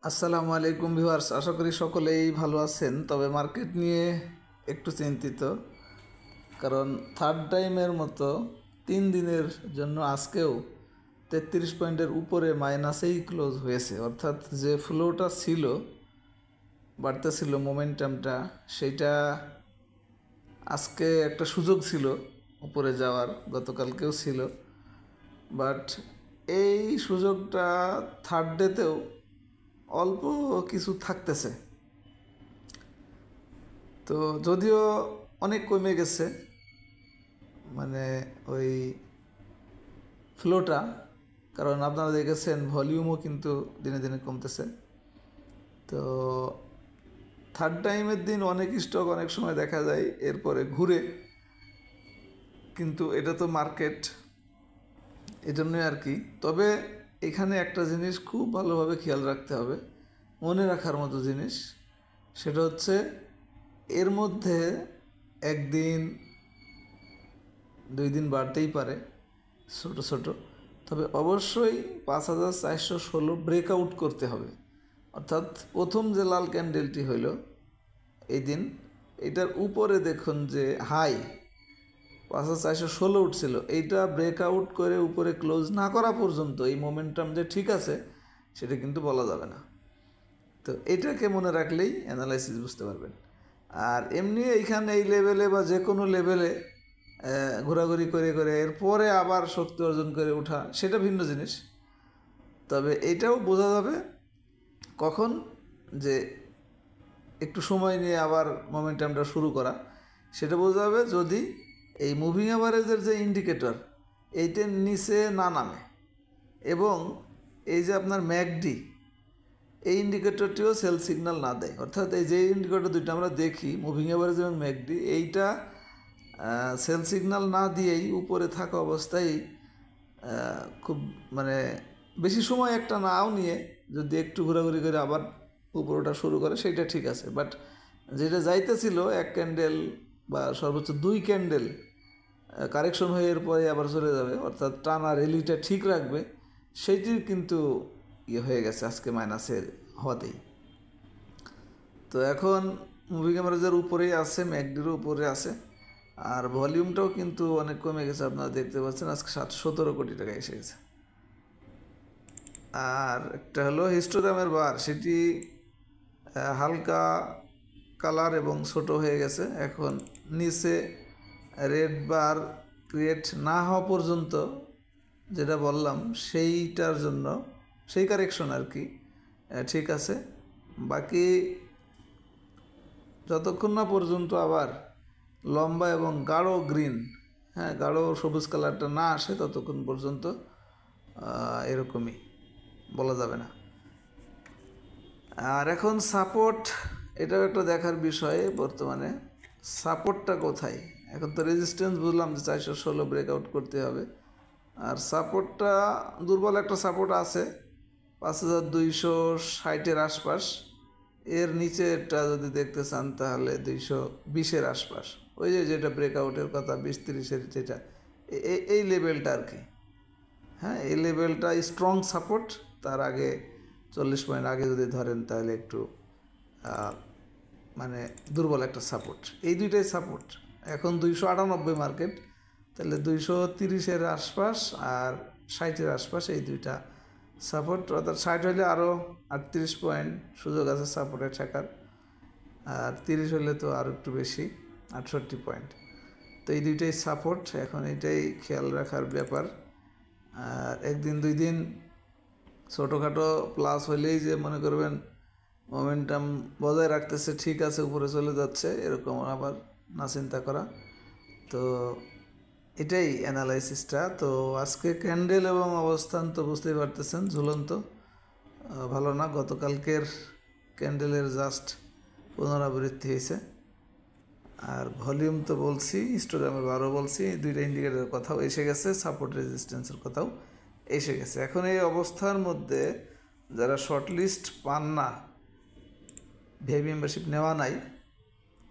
আসসালামু আলাইকুম ভিউয়ার্স, আশা করি সকলেই ভালো আছেন। তবে মার্কেট নিয়ে একটু চিন্তিত, কারণ থার্ড টাইমের মতো 3 দিনের জন্য আজকেও 33 পয়েন্টের উপরে মাইনাসেই ক্লোজ হয়েছে। অর্থাৎ যে ফ্লোটা ছিল, বাড়তেছিল মোমেন্টামটা, সেইটা আজকে একটা সুযোগ ছিল উপরে যাওয়ার, গতকালকেও ছিল, বাট এই সুযোগটা থার্ড ডেতেও অল্প কিছু থাকতেছে। তো যদিও অনেক কমে গেছে মানে ওই ফ্লোটা, কারণ আপনারা দেখেছেন ভলিউমও কিন্তু দিনে দিনে কমতেছে। তো থার্ড টাইমের দিন অনেক স্টক অনেক সময় দেখা যায় এরপরে ঘুরে, কিন্তু এটা তো মার্কেট, এজন্যই আর কি। তবে এখানে একটা জিনিস খুব ভালোভাবে খেয়াল রাখতে হবে, মনে রাখার মতো জিনিস, সেটা হচ্ছে এর মধ্যে একদিন 2 দিন বাড়তেই পারে ছোট ছোট, তবে অবশ্যই 5416 ব্রেকআউট করতে হবে। অর্থাৎ প্রথম যে লাল ক্যান্ডেলটি হইল এই দিন, এটার উপরে দেখুন যে হাই 5416 উঠছিল, এইটা ব্রেকআউট করে উপরে ক্লোজ না করা পর্যন্ত এই মোমেন্টাম যে ঠিক আছে সেটা কিন্তু বলা যাবে না। তো এটাকে মনে রাখলেই অ্যানালাইসিস বুঝতে পারবেন। আর এমনি এইখানে এই লেভেলে বা যে কোনো লেভেলে ঘোরাঘুরি করে করে এরপরে আবার শক্তি অর্জন করে ওঠা, সেটা ভিন্ন জিনিস। তবে এটাও বোঝা যাবে কখন যে একটু সময় নিয়ে আবার মোমেন্টামটা শুরু করা, সেটা বোঝা যাবে যদি এই মুভিং অ্যাভারেজের যে ইন্ডিকেটর এইটার নিচে না নামে, এবং এই যে আপনার ম্যাকডি এই ইন্ডিকেটরটিও সেল সিগন্যাল না দেয়। অর্থাৎ এই যে ইন্ডিকেটর দুইটা আমরা দেখি, মুভিং অ্যাভারেজ এবং ম্যাকডি, এইটা সেল সিগন্যাল না দিয়েই উপরে থাকা অবস্থায় খুব মানে বেশি সময় একটা নাও নিয়ে যদি একটু ঘোরাঘুরি করে আবার উপরটা শুরু করে সেইটা ঠিক আছে। বাট যেটা যাইতেছিল 1 ক্যান্ডেল বা সর্বোচ্চ 2 ক্যান্ডেল কারেকশন হয়ে এরপরে আবার চলে যাবে, অর্থাৎ টানা র্যালিটা ঠিক রাখবে, সেইটির কিন্তু হয়ে গেছে আজকে মাইনাসের হওয়াতেই। তো এখন মুভিং অ্যাভারেজের উপরেই আছে, ম্যাকডিরও উপরে আছে, আর ভলিউমটাও কিন্তু অনেক কমে গেছে। আপনারা দেখতে পাচ্ছেন আজকে 717 কোটি টাকা এসে গেছে। আর একটা হলো হিস্টোগ্রামের বার, সেটি হালকা কালার এবং ছোট হয়ে গেছে। এখন নিচে রেড বার ক্রিয়েট না হওয়া পর্যন্ত, যেটা বললাম সেইটার জন্য, সেই কারেকশন আর কি ঠিক আছে। বাকি যতক্ষণ না পর্যন্ত আবার লম্বা এবং গাঢ় গ্রিন, গাঢ় সবুজ কালারটা না আসে, ততক্ষণ পর্যন্ত এরকমই বলা যাবে না। আর এখন সাপোর্ট, এটাও একটা দেখার বিষয়। বর্তমানে সাপোর্টটা কোথায়? এখন তো রেজিস্ট্যান্স বুঝলাম যে 416 ব্রেকআউট করতে হবে, আর সাপোর্টটা দুর্বল একটা সাপোর্ট আছে 5260-এর আশপাশ। এর নিচেরটা যদি দেখতে চান তাহলে 220-এর আশপাশ, ওই যে যেটা ব্রেকআউটের কথা 20-30-এর যেটা, এই লেভেলটা আর কি। এই লেভেলটা স্ট্রং সাপোর্ট। তার আগে 40 পয়েন্ট আগে যদি ধরেন তাহলে একটু মানে দুর্বল একটা সাপোর্ট। এই দুইটাই সাপোর্ট। এখন 298 মার্কেট, তাহলে 230-এর আশপাশ আর 60-এর আশপাশ, এই দুইটা সাপোর্ট। অর্থাৎ 60 হলে আরও 38 পয়েন্ট সুযোগ আছে সাপোর্টে ঠেকার, আর 30 হলে তো আরও একটু বেশি, 68 পয়েন্ট। তো এই দুইটাই সাপোর্ট, এখন এটাই খেয়াল রাখার ব্যাপার। আর 1 দিন 2 দিন ছোটোখাটো প্লাস হলেই যে মনে করবেন মোমেন্টাম বজায় রাখতেছে, ঠিক আছে, উপরে চলে যাচ্ছে, এরকম আবার না চিন্তা করা। তো এটাই অ্যানালাইসিসটা। তো আজকে ক্যান্ডেল এবং অবস্থান তো বুঝতেই পারতেছেন, ঝুলন্ত, ভালো না। গতকালকের ক্যান্ডেলের জাস্ট পুনরাবৃত্তি হয়েছে। আর ভলিউম তো বলছি, হিস্টোগ্রামের বারও বলছি, দুইটা ইন্ডিকেটরের কথাও এসে গেছে, সাপোর্ট রেজিস্ট্যান্সের কথাও এসে গেছে। এখন এই অবস্থার মধ্যে যারা শর্টলিস্ট পান না, ভিআইপি মেম্বারশিপ নেওয়া নাই,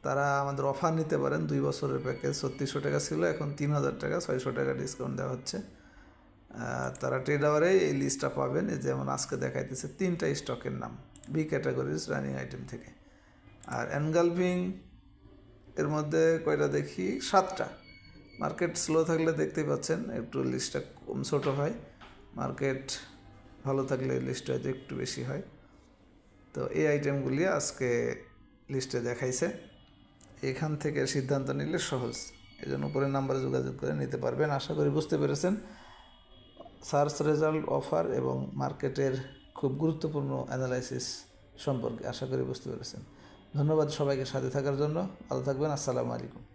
তারা আমাদের অফার নিতে পারেন। 2 বছরের প্যাকেজ 3600 টাকা ছিল, এখন 3000 টাকা, 600 টাকা ডিসকাউন্ট দেওয়া হচ্ছে। তারা ট্রেড আওয়ারে এই লিস্টটা পাবেন। যেমন আজকে দেখাইতেছে 3টা স্টকের নাম। বি ক্যাটাগরিজ রানিং আইটেম থেকে। আর এনগালফিং এর মধ্যে কয়টা দেখি, 7টা। মার্কেট স্লো থাকলে দেখতেই পাচ্ছেন একটু লিস্টটা কম ছোটো হয়, মার্কেট ভালো থাকলে লিস্টটা হয়তো একটু বেশি হয়। তো এই আইটেমগুলি আজকে লিস্টে দেখাইছে। এখান থেকে সিদ্ধান্ত নিলে সহজ, এই জন্য উপরের নাম্বারে যোগাযোগ করে নিতে পারবেন। আশা করি বুঝতে পেরেছেন সার্চ রেজাল্ট, অফার এবং মার্কেটের খুব গুরুত্বপূর্ণ অ্যানালাইসিস সম্পর্কে আশা করি বুঝতে পেরেছেন। ধন্যবাদ সবাইকে সাথে থাকার জন্য। ভালো থাকবেন। আসসালামু আলাইকুম।